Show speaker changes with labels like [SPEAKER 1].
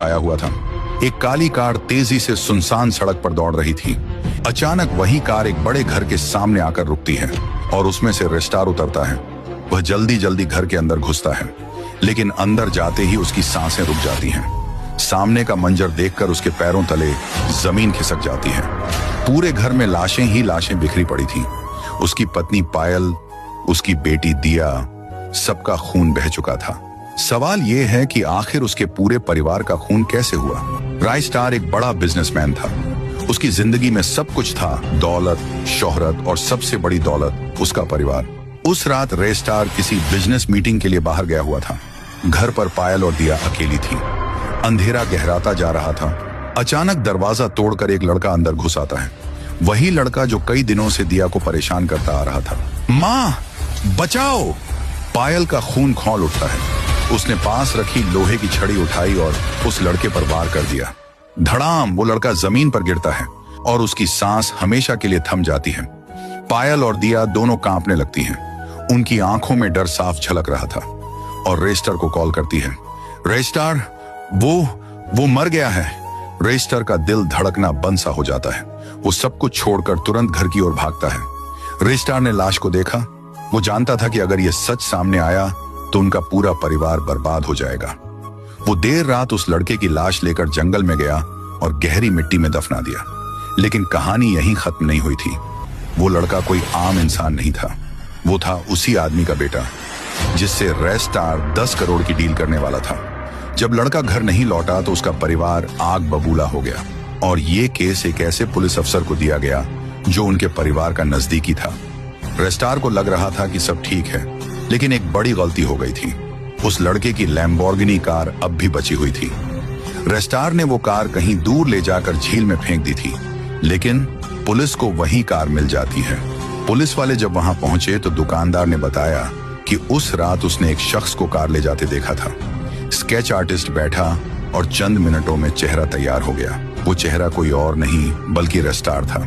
[SPEAKER 1] आया हुआ था। एक काली कार तेजी से सुनसान सड़क पर दौड़ रही थी। अचानक वही कार एक बड़े घर के सामने आकर रुकती है और उसमें से रेस्टार उतरता है। वह जल्दी जल्दी घर के अंदर घुसता है, लेकिन अंदर जाते ही उसकी सांसें रुक जाती हैं। सामने का मंजर देखकर उसके पैरों तले जमीन खिसक जाती है। पूरे घर में लाशें ही लाशें बिखरी पड़ी थीं। उसकी पत्नी पायल, उसकी बेटी दिया, सबका खून बह चुका था। सवाल यह है कि आखिर उसके पूरे परिवार का खून कैसे हुआ। रायस्टार एक बड़ा बिजनेसमैन था। उसकी जिंदगी में सब कुछ था, दौलत, शोहरत और सबसे बड़ी दौलत उसका परिवार। उस रात रेस्टार किसी बिजनेस मीटिंग के लिए बाहर गया हुआ था। घर पर पायल और दिया अकेली थी। अंधेरा गहराता जा रहा था। अचानक दरवाजा तोड़कर एक लड़का अंदर घुस आता है। वही लड़का जो कई दिनों से दिया को परेशान करता आ रहा था। माँ, बचाओ! पायल का खून खौल उठता है। उसने पास रखी लोहे की छड़ी उठाई और उस लड़के पर वार कर दिया। धड़ाम! वो लड़का जमीन पर गिरता है और उसकी सांस हमेशा के लिए थम जाती है। पायल और दिया दोनों कांपने लगती हैं। उनकी आंखों में डर साफ झलक रहा था और रेस्टर को कॉल करती है। रेस्टर, वो मर गया है। रेस्टर का दिल धड़कना बंद सा हो जाता है। वो सब कुछ छोड़कर तुरंत घर की ओर भागता है। रेस्टर ने लाश को देखा। वो जानता था कि अगर ये सच सामने आया तो उनका पूरा परिवार बर्बाद हो जाएगा। वो देर रात उस लड़के की लाश लेकर जंगल में गया और गहरी मिट्टी में दफना दिया। लेकिन कहानी यहीं खत्म नहीं हुई थी। वो लड़का कोई आम इंसान नहीं था। वो था उसी आदमी का बेटा जिससे रेस्टार 10 करोड़ की डील करने वाला था। जब लड़का घर नहीं लौटा तो उसका परिवार आग बबूला हो गया और ये केस एक ऐसे पुलिस अफसर को दिया गया जो उनके परिवार का नजदीकी था। रेस्टार को लग रहा था कि सब ठीक है, लेकिन एक बड़ी गलती हो गई थी। उस लड़के की लैम्बोर्गिनी कार अब भी बची हुई थी। रेस्टार ने वो कार कहीं दूर ले जाकर झील में फेंक दी थी, लेकिन पुलिस को वही कार मिल जाती है। पुलिस वाले जब वहां पहुंचे तो दुकानदार ने बताया कि उस रात उसने एक शख्स को कार ले जाते देखा था। स्केच आर्टिस्ट बैठा और चंद मिनटों में चेहरा तैयार हो गया। वो चेहरा कोई और नहीं बल्कि रेस्टार था।